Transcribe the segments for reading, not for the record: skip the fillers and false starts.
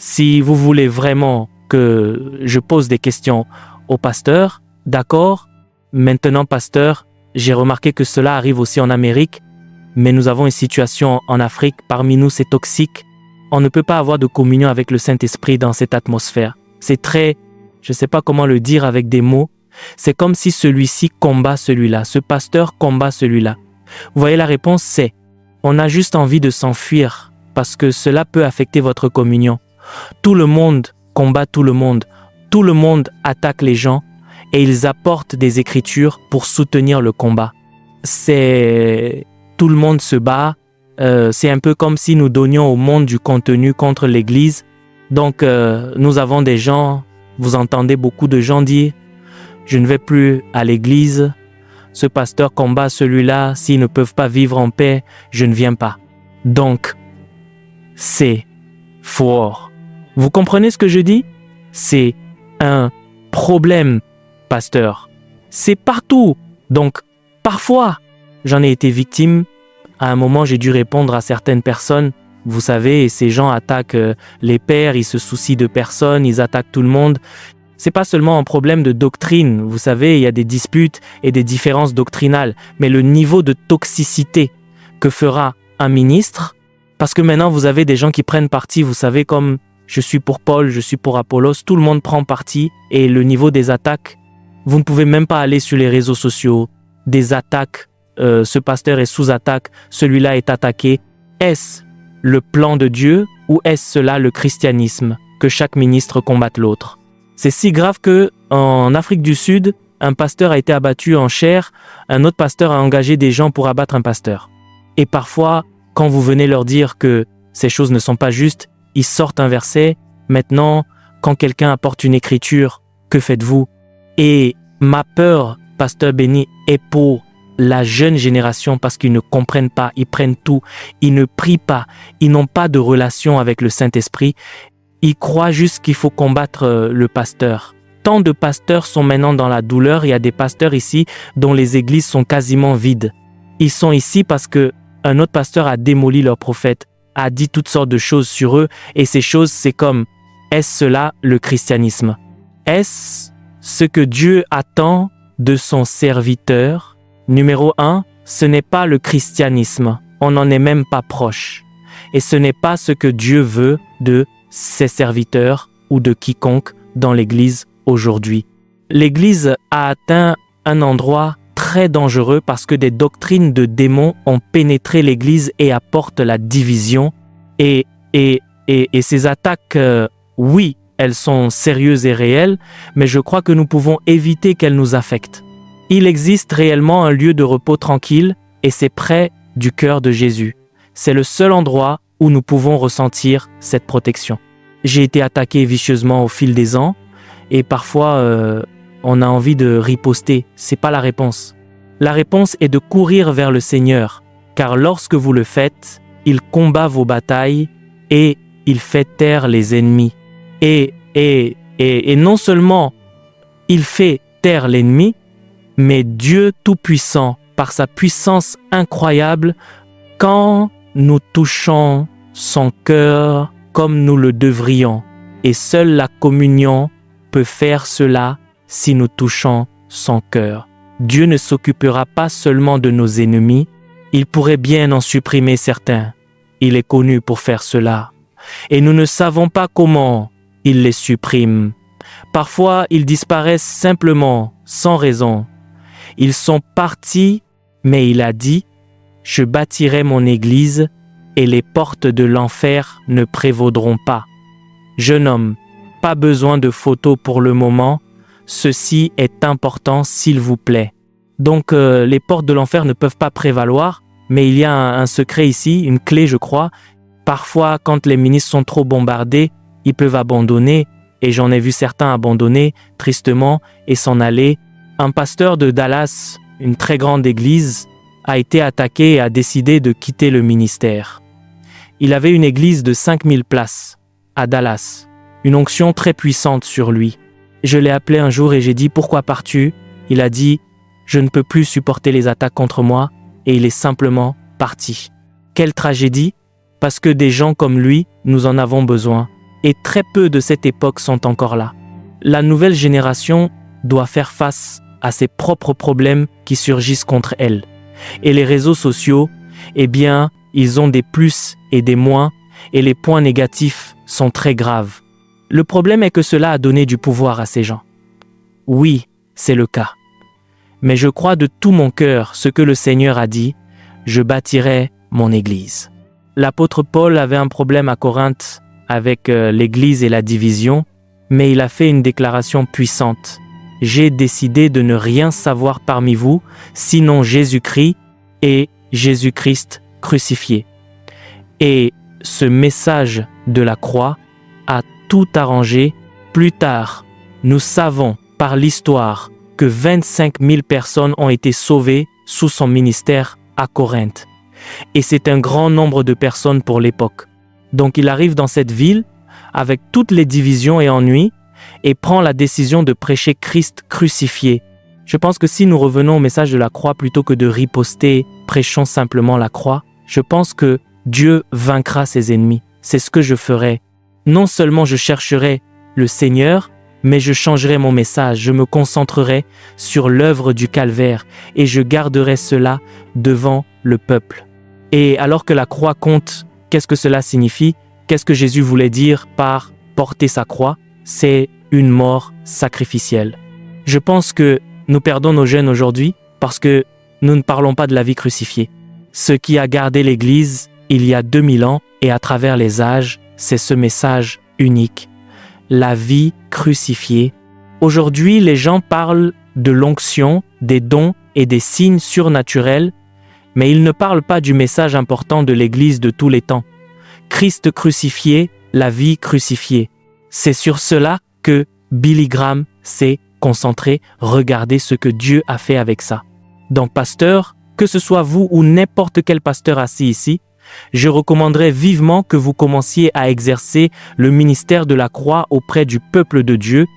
Si vous voulez vraiment que je pose des questions au pasteur, d'accord. Maintenant, pasteur, j'ai remarqué que cela arrive aussi en Amérique, mais nous avons une situation en Afrique. Parmi nous, c'est toxique. On ne peut pas avoir de communion avec le Saint-Esprit dans cette atmosphère. C'est très, je ne sais pas comment le dire avec des mots, c'est comme si celui-ci combat celui-là, ce pasteur combat celui-là. Vous voyez, la réponse, c'est, on a juste envie de s'enfuir parce que cela peut affecter votre communion. Tout le monde combat tout le monde attaque les gens et ils apportent des écritures pour soutenir le combat. Tout le monde se bat, c'est un peu comme si nous donnions au monde du contenu contre l'Église. Donc nous avons des gens, vous entendez beaucoup de gens dire « Je ne vais plus à l'Église, ce pasteur combat celui-là, s'ils ne peuvent pas vivre en paix, je ne viens pas. » Donc, c'est fort. Vous comprenez ce que je dis? C'est un problème, pasteur. C'est partout. Donc, parfois, j'en ai été victime. À un moment, j'ai dû répondre à certaines personnes. Vous savez, ces gens attaquent les pères, ils se soucient de personne, ils attaquent tout le monde. C'est pas seulement un problème de doctrine. Vous savez, il y a des disputes et des différences doctrinales. Mais le niveau de toxicité que fera un ministre, parce que maintenant, vous avez des gens qui prennent parti, vous savez, comme je suis pour Paul, je suis pour Apollos, tout le monde prend parti et le niveau des attaques, vous ne pouvez même pas aller sur les réseaux sociaux, des attaques, ce pasteur est sous attaque, celui-là est attaqué. Est-ce le plan de Dieu ou est-ce cela le christianisme, que chaque ministre combatte l'autre? C'est si grave que en Afrique du Sud, un pasteur a été abattu en chair, un autre pasteur a engagé des gens pour abattre un pasteur. Et parfois, quand vous venez leur dire que ces choses ne sont pas justes, ils sortent un verset. Maintenant, quand quelqu'un apporte une écriture, que faites-vous? Et ma peur, pasteur Béni, est pour la jeune génération parce qu'ils ne comprennent pas, ils prennent tout, ils ne prient pas, ils n'ont pas de relation avec le Saint-Esprit. Ils croient juste qu'il faut combattre le pasteur. Tant de pasteurs sont maintenant dans la douleur. Il y a des pasteurs ici dont les églises sont quasiment vides. Ils sont ici parce que un autre pasteur a démoli leur prophète, a dit toutes sortes de choses sur eux, et ces choses, c'est comme, est-ce cela le christianisme? Est-ce ce que Dieu attend de son serviteur? Numéro 1, ce n'est pas le christianisme, on n'en est même pas proche. Et ce n'est pas ce que Dieu veut de ses serviteurs ou de quiconque dans l'Église aujourd'hui. L'Église a atteint un endroit très dangereux parce que des doctrines de démons ont pénétré l'Église et apportent la division. Et ces attaques, oui, elles sont sérieuses et réelles, mais je crois que nous pouvons éviter qu'elles nous affectent. Il existe réellement un lieu de repos tranquille et c'est près du cœur de Jésus. C'est le seul endroit où nous pouvons ressentir cette protection. J'ai été attaqué vicieusement au fil des ans et parfois on a envie de riposter. C'est pas la réponse. La réponse est de courir vers le Seigneur, car lorsque vous le faites, il combat vos batailles et il fait taire les ennemis. Et non seulement il fait taire l'ennemi, mais Dieu Tout-Puissant, par sa puissance incroyable, quand nous touchons son cœur comme nous le devrions, et seule la communion peut faire cela si nous touchons son cœur. Dieu ne s'occupera pas seulement de nos ennemis, il pourrait bien en supprimer certains. Il est connu pour faire cela. Et nous ne savons pas comment il les supprime. Parfois, ils disparaissent simplement, sans raison. Ils sont partis, mais il a dit « Je bâtirai mon église et les portes de l'enfer ne prévaudront pas. » Jeune homme, pas besoin de photos pour le moment. Ceci est important, s'il vous plaît. Donc, les portes de l'enfer ne peuvent pas prévaloir, mais il y a un secret ici, une clé, je crois. Parfois, quand les ministres sont trop bombardés, ils peuvent abandonner, et j'en ai vu certains abandonner, tristement, et s'en aller. Un pasteur de Dallas, une très grande église, a été attaqué et a décidé de quitter le ministère. Il avait une église de 5000 places, à Dallas, une onction très puissante sur lui. Je l'ai appelé un jour et j'ai dit « Pourquoi pars-tu » Il a dit « Je ne peux plus supporter les attaques contre moi » et il est simplement parti. Quelle tragédie, parce que des gens comme lui, nous en avons besoin. et très peu de cette époque sont encore là. La nouvelle génération doit faire face à ses propres problèmes qui surgissent contre elle. Et les réseaux sociaux, eh bien, ils ont des plus et des moins, et les points négatifs sont très graves. Le problème est que cela a donné du pouvoir à ces gens. Oui, c'est le cas. Mais je crois de tout mon cœur ce que le Seigneur a dit, « Je bâtirai mon Église ». L'apôtre Paul avait un problème à Corinthe avec l'Église et la division, mais il a fait une déclaration puissante. « J'ai décidé de ne rien savoir parmi vous, sinon Jésus-Christ et Jésus-Christ crucifié. » Et ce message de la croix a tout arrangé. Plus tard, nous savons par l'histoire que 25 000 personnes ont été sauvées sous son ministère à Corinthe. Et c'est un grand nombre de personnes pour l'époque. Donc il arrive dans cette ville avec toutes les divisions et ennuis et prend la décision de prêcher Christ crucifié. Je pense que si nous revenons au message de la croix plutôt que de riposter, prêchons simplement la croix, je pense que Dieu vaincra ses ennemis. C'est ce que je ferai. Non seulement je chercherai le Seigneur, mais je changerai mon message, je me concentrerai sur l'œuvre du calvaire et je garderai cela devant le peuple. Et alors que la croix compte, qu'est-ce que cela signifie? Qu'est-ce que Jésus voulait dire par porter sa croix? C'est une mort sacrificielle. Je pense que nous perdons nos jeunes aujourd'hui parce que nous ne parlons pas de la vie crucifiée. Ce qui a gardé l'Église il y a 2000 ans et à travers les âges, c'est ce message unique. La vie crucifiée. Aujourd'hui, les gens parlent de l'onction, des dons et des signes surnaturels, mais ils ne parlent pas du message important de l'Église de tous les temps. Christ crucifié, la vie crucifiée. C'est sur cela que Billy Graham s'est concentré. Regardez ce que Dieu a fait avec ça. Donc, pasteur, que ce soit vous ou n'importe quel pasteur assis ici, je recommanderais vivement que vous commenciez à exercer le ministère de la croix auprès du peuple de Dieu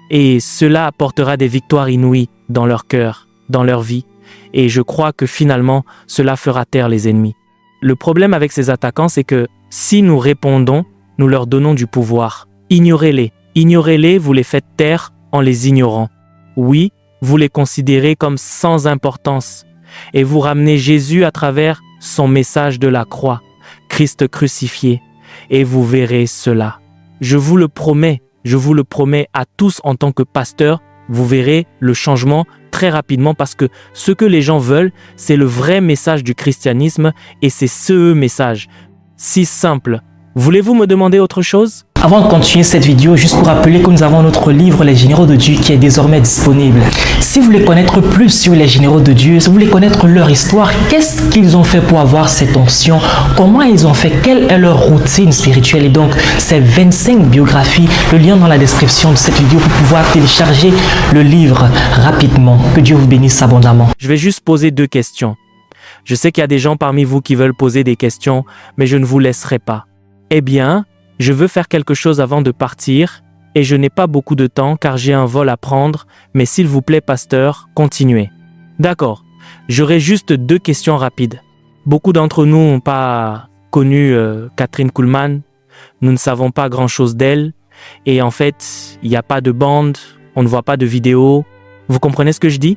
et cela apportera des victoires inouïes dans leur cœur, dans leur vie. Et je crois que finalement, cela fera taire les ennemis. Le problème avec ces attaquants, c'est que si nous répondons, nous leur donnons du pouvoir. Ignorez-les. Ignorez-les, vous les faites taire en les ignorant. Oui, vous les considérez comme sans importance et vous ramenez Jésus à travers son message de la croix, Christ crucifié, et vous verrez cela. Je vous le promets à tous en tant que pasteur, vous verrez le changement très rapidement parce que ce que les gens veulent, c'est le vrai message du christianisme et c'est ce message. Si simple. Voulez-vous me demander autre chose? Avant de continuer cette vidéo, juste pour rappeler que nous avons notre livre Les Généraux de Dieu qui est désormais disponible. Si vous voulez connaître plus sur les Généraux de Dieu, si vous voulez connaître leur histoire, qu'est-ce qu'ils ont fait pour avoir cette onction, comment ils ont fait, quelle est leur routine spirituelle et donc ces 25 biographies, le lien dans la description de cette vidéo pour pouvoir télécharger le livre rapidement. Que Dieu vous bénisse abondamment. Je vais juste poser 2 questions. Je sais qu'il y a des gens parmi vous qui veulent poser des questions, mais je ne vous laisserai pas. Eh bien, je veux faire quelque chose avant de partir et je n'ai pas beaucoup de temps car j'ai un vol à prendre, mais s'il vous plaît, pasteur, continuez. D'accord, j'aurai juste 2 questions rapides. Beaucoup d'entre nous n'ont pas connu Kathryn Kuhlman, nous ne savons pas grand-chose d'elle et en fait, il n'y a pas de bande, on ne voit pas de vidéos. Vous comprenez ce que je dis?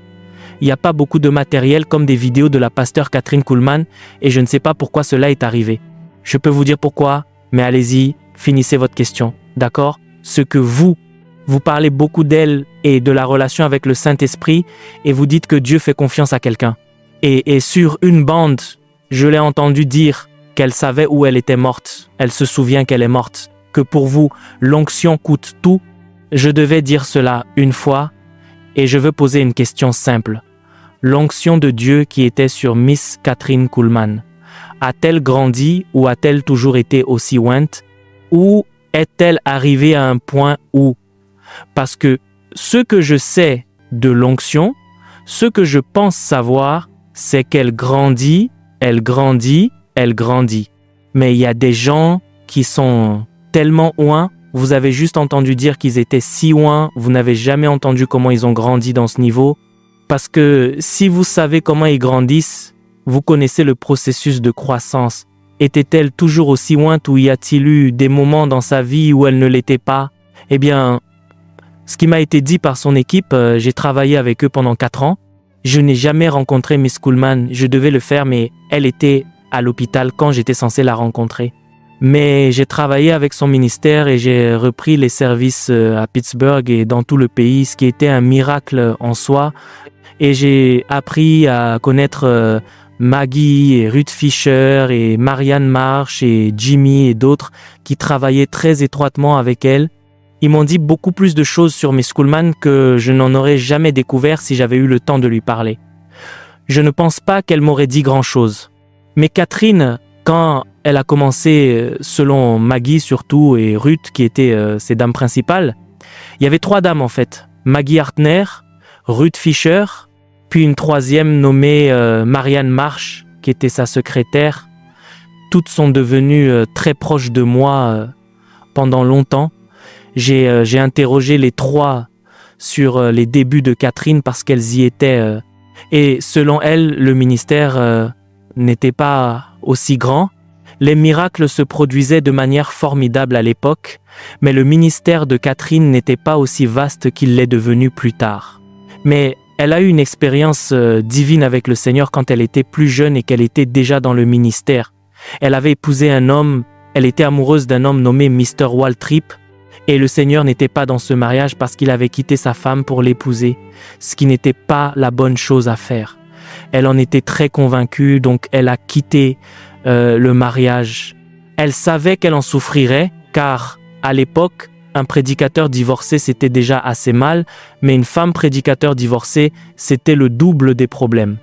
Il n'y a pas beaucoup de matériel comme des vidéos de la pasteur Kathryn Kuhlman et je ne sais pas pourquoi cela est arrivé. Je peux vous dire pourquoi, mais allez-y, finissez votre question, d'accord? Ce que vous parlez beaucoup d'elle et de la relation avec le Saint-Esprit et vous dites que Dieu fait confiance à quelqu'un. Et sur une bande, je l'ai entendu dire qu'elle savait où elle était morte. Elle se souvient qu'elle est morte. Que pour vous, l'onction coûte tout. Je devais dire cela une fois et je veux poser une question simple. L'onction de Dieu qui était sur Miss Kathryn Kuhlman, a-t-elle grandi ou a-t-elle toujours été aussi ointe? Ou est-elle arrivée à un point où? Parce que ce que je sais de l'onction, ce que je pense savoir, c'est qu'elle grandit, elle grandit, elle grandit. Mais il y a des gens qui sont tellement oints, vous avez juste entendu dire qu'ils étaient si oints, vous n'avez jamais entendu comment ils ont grandi dans ce niveau. Parce que si vous savez comment ils grandissent, vous connaissez le processus de croissance. Était-elle toujours aussi ointe ou y a-t-il eu des moments dans sa vie où elle ne l'était pas? Eh bien, ce qui m'a été dit par son équipe, j'ai travaillé avec eux pendant 4 ans. Je n'ai jamais rencontré Miss Kuhlman. Je devais le faire, mais elle était à l'hôpital quand j'étais censé la rencontrer. Mais j'ai travaillé avec son ministère et j'ai repris les services à Pittsburgh et dans tout le pays, ce qui était un miracle en soi. Et j'ai appris à connaître Maggie et Ruth Fisher et Marianne Marsh et Jimmy et d'autres qui travaillaient très étroitement avec elle. Ils m'ont dit beaucoup plus de choses sur Miss Kuhlman que je n'en aurais jamais découvert si j'avais eu le temps de lui parler. Je ne pense pas qu'elle m'aurait dit grand-chose. Mais Catherine, quand elle a commencé, selon Maggie surtout et Ruth qui étaient ses dames principales, il y avait 3 dames en fait. Maggie Hartner, Ruth Fisher, puis une 3e nommée Marianne Marsh qui était sa secrétaire. Toutes sont devenues très proches de moi pendant longtemps. J'ai interrogé les 3 sur les débuts de Catherine parce qu'elles y étaient. Et selon elles, le ministère n'était pas aussi grand. Les miracles se produisaient de manière formidable à l'époque, mais le ministère de Catherine n'était pas aussi vaste qu'il l'est devenu plus tard. Mais elle a eu une expérience divine avec le Seigneur quand elle était plus jeune et qu'elle était déjà dans le ministère. Elle avait épousé un homme, elle était amoureuse d'un homme nommé Mr. Waltrip, et le Seigneur n'était pas dans ce mariage parce qu'il avait quitté sa femme pour l'épouser, ce qui n'était pas la bonne chose à faire. Elle en était très convaincue, donc elle a quitté le mariage. Elle savait qu'elle en souffrirait, car à l'époque, un prédicateur divorcé c'était déjà assez mal, mais une femme prédicateur divorcée, c'était le double des problèmes.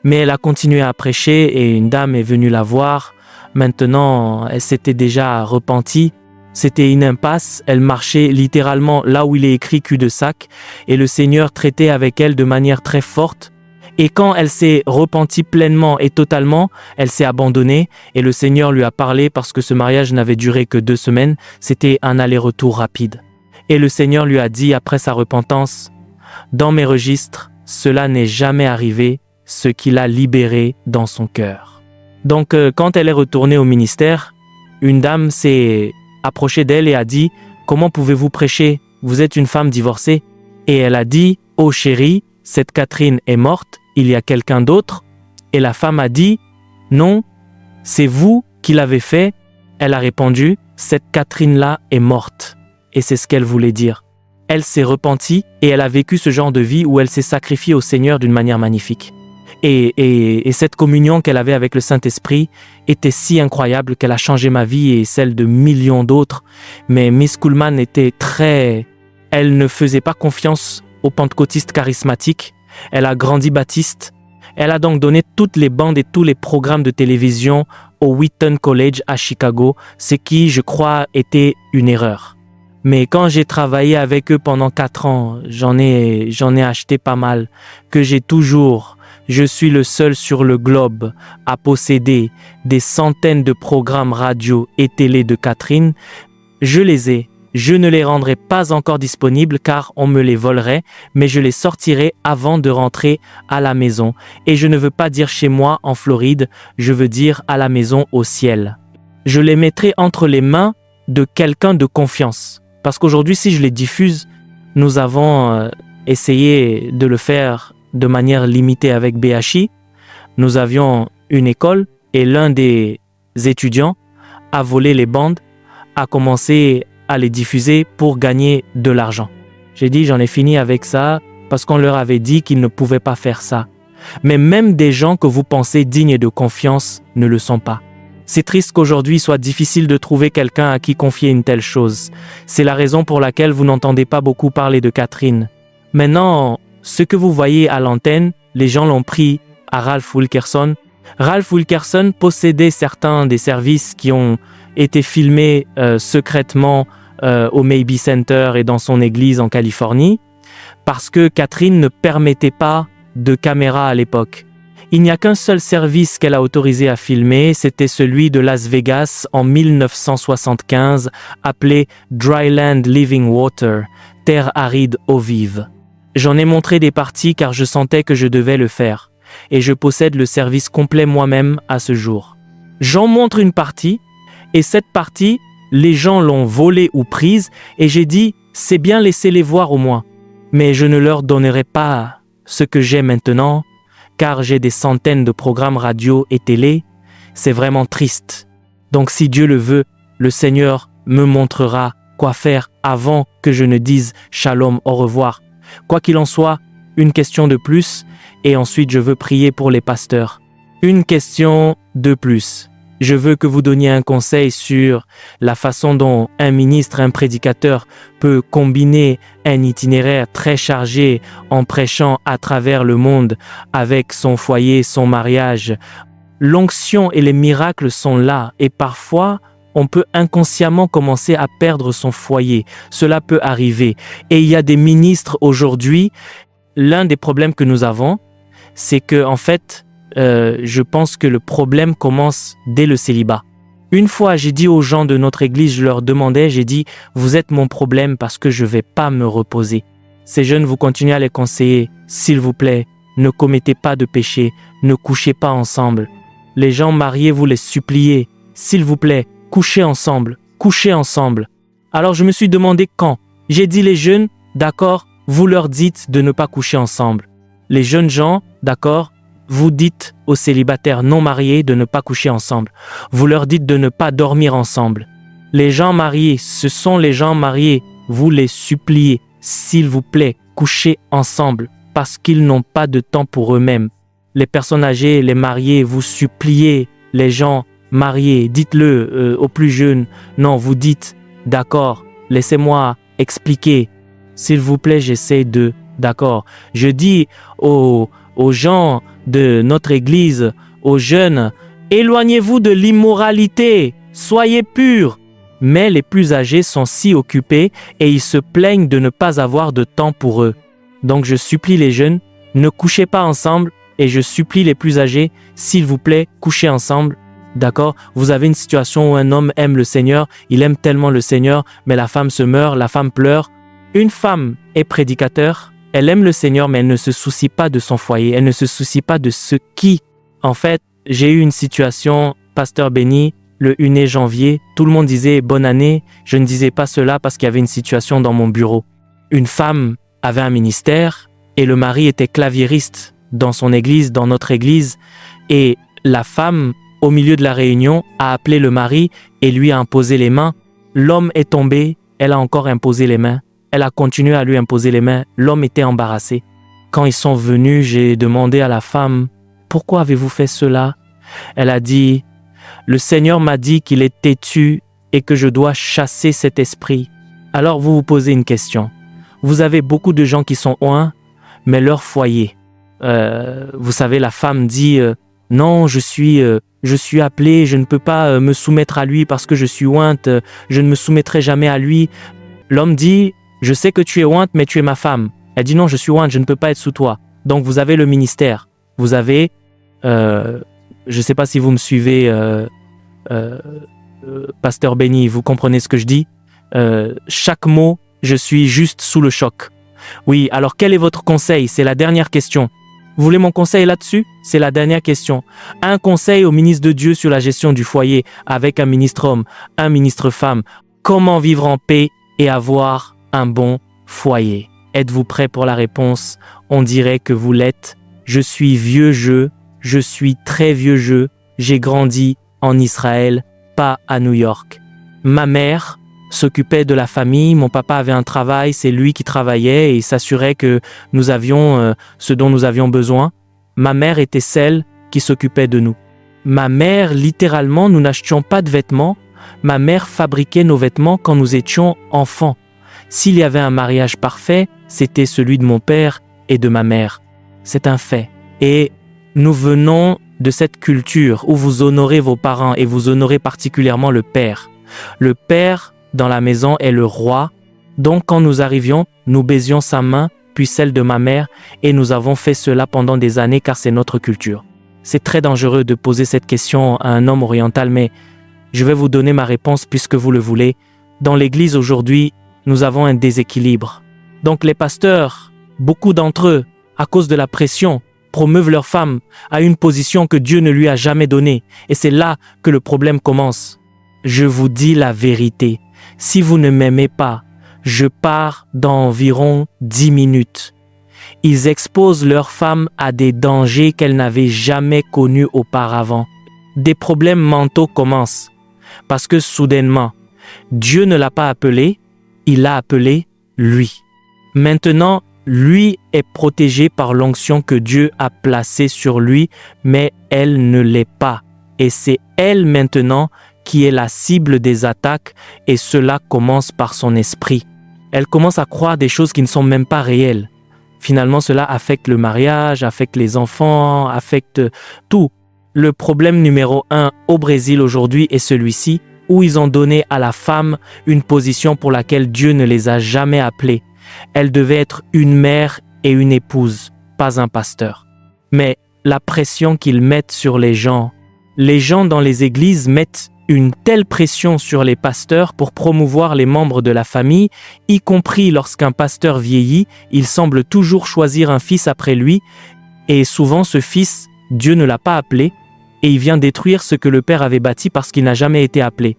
Mais elle a continué à prêcher et une dame est venue la voir. Maintenant, elle s'était déjà repentie. C'était une impasse, elle marchait littéralement là où il est écrit cul-de-sac et le Seigneur traitait avec elle de manière très forte. Et quand elle s'est repentie pleinement et totalement, elle s'est abandonnée et le Seigneur lui a parlé parce que ce mariage n'avait duré que 2 semaines, c'était un aller-retour rapide. Et le Seigneur lui a dit après sa repentance, « Dans mes registres, cela n'est jamais arrivé, ce qu'il a libéré dans son cœur. » Donc quand elle est retournée au ministère, une dame s'est approchée d'elle et a dit « Comment pouvez-vous prêcher? Vous êtes une femme divorcée. » Et elle a dit « Oh chérie, cette Catherine est morte, il y a quelqu'un d'autre. » Et la femme a dit « Non, c'est vous qui l'avez fait. » Elle a répondu « Cette Catherine-là est morte. » Et c'est ce qu'elle voulait dire. Elle s'est repentie et elle a vécu ce genre de vie où elle s'est sacrifiée au Seigneur d'une manière magnifique. Et cette communion qu'elle avait avec le Saint-Esprit était si incroyable qu'elle a changé ma vie et celle de millions d'autres. Mais Miss Kuhlman était elle ne faisait pas confiance aux pentecôtistes charismatiques. Elle a grandi baptiste. Elle a donc donné toutes les bandes et tous les programmes de télévision au Wheaton College à Chicago, ce qui, je crois, était une erreur. Mais quand j'ai travaillé avec eux pendant 4 ans, j'en ai acheté pas mal, que je suis le seul sur le globe à posséder des centaines de programmes radio et télé de Catherine. Je les ai. Je ne les rendrai pas encore disponibles car on me les volerait, mais je les sortirai avant de rentrer à la maison. Et je ne veux pas dire chez moi en Floride, je veux dire à la maison au ciel. Je les mettrai entre les mains de quelqu'un de confiance. Parce qu'aujourd'hui, si je les diffuse, nous avons essayé de le faire de manière limitée avec BHI. Nous avions une école et l'un des étudiants a volé les bandes, a commencé à les diffuser pour gagner de l'argent. J'ai dit, j'en ai fini avec ça parce qu'on leur avait dit qu'ils ne pouvaient pas faire ça. Mais même des gens que vous pensez dignes de confiance ne le sont pas. C'est triste qu'aujourd'hui soit difficile de trouver quelqu'un à qui confier une telle chose. C'est la raison pour laquelle vous n'entendez pas beaucoup parler de Catherine. Maintenant, ce que vous voyez à l'antenne, les gens l'ont pris à Ralph Wilkerson. Ralph Wilkerson possédait certains des services qui ont été filmés secrètement au Maybe Center et dans son église en Californie, parce que Catherine ne permettait pas de caméra à l'époque. Il n'y a qu'un seul service qu'elle a autorisé à filmer, c'était celui de Las Vegas en 1975, appelé Dryland Living Water, terre aride eau vive. J'en ai montré des parties car je sentais que je devais le faire, et je possède le service complet moi-même à ce jour. J'en montre une partie et cette partie, les gens l'ont volée ou prise et j'ai dit, c'est bien, laissez-les voir au moins. Mais je ne leur donnerai pas ce que j'ai maintenant, car j'ai des centaines de programmes radio et télé. C'est vraiment triste. Donc si Dieu le veut, le Seigneur me montrera quoi faire avant que je ne dise shalom, au revoir. Quoi qu'il en soit, une question de plus et ensuite je veux prier pour les pasteurs. Une question de plus. Je veux que vous donniez un conseil sur la façon dont un ministre, un prédicateur peut combiner un itinéraire très chargé en prêchant à travers le monde avec son foyer, son mariage. L'onction et les miracles sont là et parfois, on peut inconsciemment commencer à perdre son foyer. Cela peut arriver. Et il y a des ministres aujourd'hui, l'un des problèmes que nous avons, c'est que en fait, je pense que le problème commence dès le célibat. Une fois, j'ai dit aux gens de notre église, je leur demandais, j'ai dit, vous êtes mon problème parce que je ne vais pas me reposer. Ces jeunes, vous continuez à les conseiller, s'il vous plaît, ne commettez pas de péché, ne couchez pas ensemble. Les gens mariés, vous les suppliez, s'il vous plaît, couchez ensemble, couchez ensemble. Alors je me suis demandé quand. J'ai dit les jeunes, d'accord, vous leur dites de ne pas coucher ensemble. Les jeunes gens, d'accord, vous dites aux célibataires non mariés de ne pas coucher ensemble. Vous leur dites de ne pas dormir ensemble. Les gens mariés, ce sont les gens mariés, vous les suppliez, s'il vous plaît, couchez ensemble, parce qu'ils n'ont pas de temps pour eux-mêmes. Les personnes âgées, les mariés, vous suppliez les gens mariés, dites-le aux plus jeunes. Non, vous dites, d'accord, laissez-moi expliquer. S'il vous plaît, j'essaie de, d'accord. Je dis aux gens de notre église, aux jeunes, éloignez-vous de l'immoralité, soyez purs. Mais les plus âgés sont si occupés et ils se plaignent de ne pas avoir de temps pour eux. Donc je supplie les jeunes, ne couchez pas ensemble et je supplie les plus âgés, s'il vous plaît, couchez ensemble. D'accord? Vous avez une situation où un homme aime le Seigneur, il aime tellement le Seigneur, mais la femme se meurt, la femme pleure. Une femme est prédicateur, elle aime le Seigneur, mais elle ne se soucie pas de son foyer, elle ne se soucie pas de ce qui. En fait, j'ai eu une situation, pasteur Béni, le 1er janvier, tout le monde disait bonne année, je ne disais pas cela parce qu'il y avait une situation dans mon bureau. Une femme avait un ministère et le mari était claviériste dans son église, dans notre église, et la femme, au milieu de la réunion, a appelé le mari et lui a imposé les mains. L'homme est tombé, elle a encore imposé les mains. Elle a continué à lui imposer les mains. L'homme était embarrassé. Quand ils sont venus, j'ai demandé à la femme, « Pourquoi avez-vous fait cela ?» Elle a dit, « Le Seigneur m'a dit qu'il est têtu et que je dois chasser cet esprit. » Alors vous vous posez une question. Vous avez beaucoup de gens qui sont oints, mais leur foyer. Vous savez, la femme dit, « Non, je suis appelée, je ne peux pas me soumettre à lui parce que je suis ointe, je ne me soumettrai jamais à lui. » L'homme dit, « Je sais que tu es ointe, mais tu es ma femme. » Elle dit, « Non, je suis ointe, je ne peux pas être sous toi. » Donc vous avez le ministère. Vous avez, je ne sais pas si vous me suivez, pasteur Béni, vous comprenez ce que je dis? Chaque mot, je suis juste sous le choc. Oui, alors quel est votre conseil? C'est la dernière question. Vous voulez mon conseil là-dessus? C'est la dernière question. Un conseil au ministre de Dieu sur la gestion du foyer avec un ministre homme, un ministre femme. Comment vivre en paix et avoir un bon foyer? Êtes-vous prêt pour la réponse? On dirait que vous l'êtes. Je suis vieux jeu, je suis très vieux jeu. J'ai grandi en Israël, pas à New York. Ma mère s'occupait de la famille, mon papa avait un travail, c'est lui qui travaillait et il s'assurait que nous avions ce dont nous avions besoin. Ma mère était celle qui s'occupait de nous. Ma mère, littéralement, nous n'achetions pas de vêtements. Ma mère fabriquait nos vêtements quand nous étions enfants. S'il y avait un mariage parfait, c'était celui de mon père et de ma mère. C'est un fait. Et nous venons de cette culture où vous honorez vos parents et vous honorez particulièrement le père. Le père dans la maison est le roi. Donc quand nous arrivions, nous baisions sa main, puis celle de ma mère, et nous avons fait cela pendant des années car c'est notre culture. C'est très dangereux de poser cette question à un homme oriental, mais je vais vous donner ma réponse puisque vous le voulez. Dans l'Église aujourd'hui, nous avons un déséquilibre. Donc les pasteurs, beaucoup d'entre eux, à cause de la pression, promeuvent leur femme à une position que Dieu ne lui a jamais donnée. Et c'est là que le problème commence. Je vous dis la vérité. Si vous ne m'aimez pas, je pars dans environ 10 minutes. Ils exposent leurs femmes à des dangers qu'elles n'avaient jamais connus auparavant. Des problèmes mentaux commencent. Parce que soudainement, Dieu ne l'a pas appelé, il l'a appelé lui. Maintenant, lui est protégé par l'onction que Dieu a placée sur lui, mais elle ne l'est pas. Et c'est elle maintenant qui est la cible des attaques, et cela commence par son esprit. Elle commence à croire des choses qui ne sont même pas réelles. Finalement, cela affecte le mariage, affecte les enfants, affecte tout. Le problème numéro 1 au Brésil aujourd'hui est celui-ci, où ils ont donné à la femme une position pour laquelle Dieu ne les a jamais appelés. Elle devait être une mère et une épouse, pas un pasteur. Mais la pression qu'ils mettent sur les gens dans les églises mettent une telle pression sur les pasteurs pour promouvoir les membres de la famille, y compris lorsqu'un pasteur vieillit, il semble toujours choisir un fils après lui, et souvent ce fils, Dieu ne l'a pas appelé, et il vient détruire ce que le père avait bâti parce qu'il n'a jamais été appelé.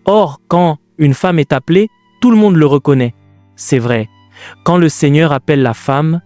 Or, quand une femme est appelée, tout le monde le reconnaît. C'est vrai. Quand le Seigneur appelle la femme,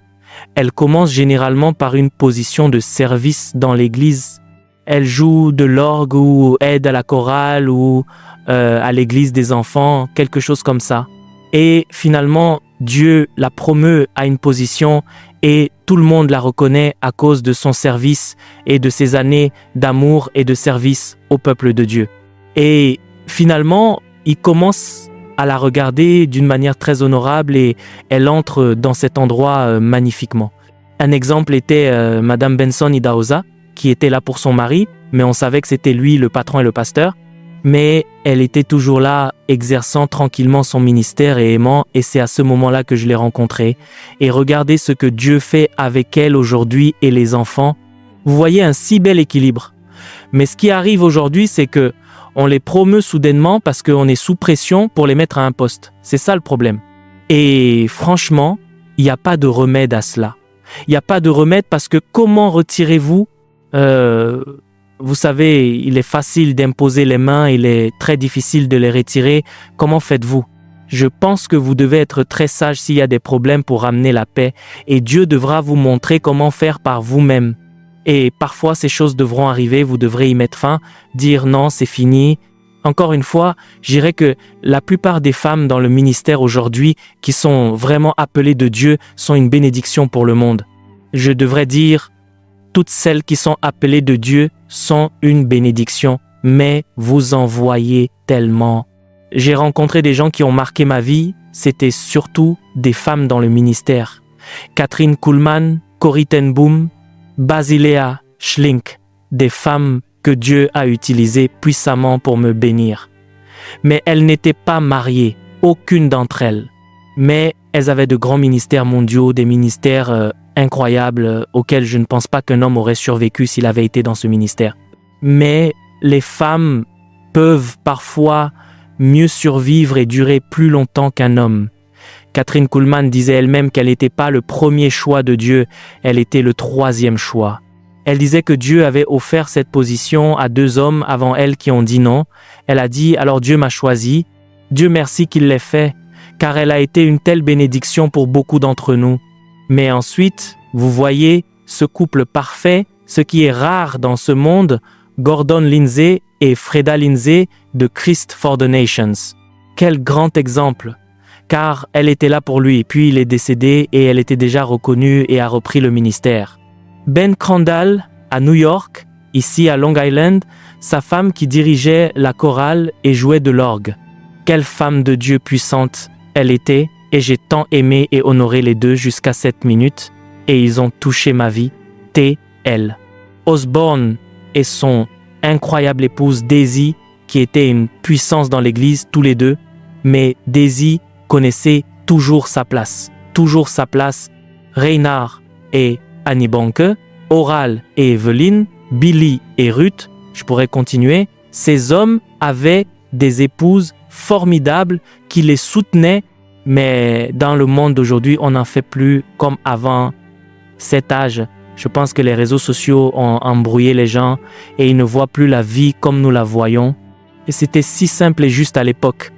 elle commence généralement par une position de service dans l'église. Elle joue de l'orgue ou aide à la chorale ou à l'église des enfants, quelque chose comme ça. Et finalement, Dieu la promeut à une position et tout le monde la reconnaît à cause de son service et de ses années d'amour et de service au peuple de Dieu. Et finalement, il commence à la regarder d'une manière très honorable et elle entre dans cet endroit magnifiquement. Un exemple était Madame Benson Idahosa, qui était là pour son mari, mais on savait que c'était lui le patron et le pasteur. Mais elle était toujours là, exerçant tranquillement son ministère et aimant, et c'est à ce moment-là que je l'ai rencontrée. Et regardez ce que Dieu fait avec elle aujourd'hui et les enfants. Vous voyez un si bel équilibre. Mais ce qui arrive aujourd'hui, c'est que on les promeut soudainement parce qu'on est sous pression pour les mettre à un poste. C'est ça le problème. Et franchement, il n'y a pas de remède à cela. Il n'y a pas de remède parce que comment retirez-vous vous savez, il est facile d'imposer les mains, il est très difficile de les retirer. Comment faites-vous? Je pense que vous devez être très sage s'il y a des problèmes pour ramener la paix et Dieu devra vous montrer comment faire par vous-même. Et parfois, ces choses devront arriver, vous devrez y mettre fin, dire non, c'est fini. Encore une fois, je dirais que la plupart des femmes dans le ministère aujourd'hui qui sont vraiment appelées de Dieu sont une bénédiction pour le monde. Je devrais dire, toutes celles qui sont appelées de Dieu sont une bénédiction, mais vous en voyez tellement. J'ai rencontré des gens qui ont marqué ma vie, c'était surtout des femmes dans le ministère. Catherine Kuhlman, Corrie ten Boom, Basilea Schlink, des femmes que Dieu a utilisées puissamment pour me bénir. Mais elles n'étaient pas mariées, aucune d'entre elles. Mais elles avaient de grands ministères mondiaux, des ministères incroyables auxquels je ne pense pas qu'un homme aurait survécu s'il avait été dans ce ministère. Mais les femmes peuvent parfois mieux survivre et durer plus longtemps qu'un homme. Catherine Kuhlman disait elle-même qu'elle n'était pas le premier choix de Dieu, elle était le troisième choix. Elle disait que Dieu avait offert cette position à 2 hommes avant elle qui ont dit non. Elle a dit « Alors Dieu m'a choisi, Dieu merci qu'il l'ait fait, car elle a été une telle bénédiction pour beaucoup d'entre nous. » Mais ensuite, vous voyez ce couple parfait, ce qui est rare dans ce monde, Gordon Lindsay et Freda Lindsay de Christ for the Nations. Quel grand exemple, car elle était là pour lui, puis il est décédé et elle était déjà reconnue et a repris le ministère. Ben Crandall, à New York, ici à Long Island, sa femme qui dirigeait la chorale et jouait de l'orgue. Quelle femme de Dieu puissante elle était, et j'ai tant aimé et honoré les deux jusqu'à cette minute, et ils ont touché ma vie, T.L. Osborne et son incroyable épouse Daisy, qui était une puissance dans l'église, tous les deux, mais Daisy connaissait toujours sa place. Reynard et Annie Bonke, Oral et Evelyn, Billy et Ruth, je pourrais continuer, ces hommes avaient des épouses formidables qui les soutenaient, mais dans le monde d'aujourd'hui, on n'en fait plus comme avant cet âge. Je pense que les réseaux sociaux ont embrouillé les gens et ils ne voient plus la vie comme nous la voyons. Et c'était si simple et juste à l'époque.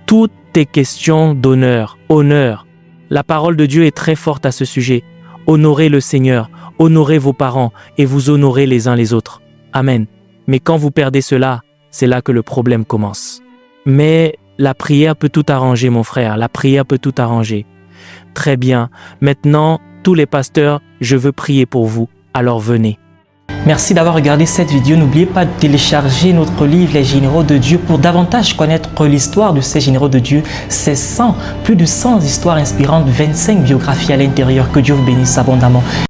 Tout est question d'honneur, honneur. La parole de Dieu est très forte à ce sujet. Honorez le Seigneur, honorez vos parents et vous honorez les uns les autres. Amen. Mais quand vous perdez cela, c'est là que le problème commence. Mais la prière peut tout arranger, mon frère. La prière peut tout arranger. Très bien. Maintenant, tous les pasteurs, je veux prier pour vous. Alors venez. Merci d'avoir regardé cette vidéo. N'oubliez pas de télécharger notre livre Les Généraux de Dieu pour davantage connaître l'histoire de ces généraux de Dieu. C'est plus de 100 histoires inspirantes, 25 biographies à l'intérieur. Que Dieu vous bénisse abondamment.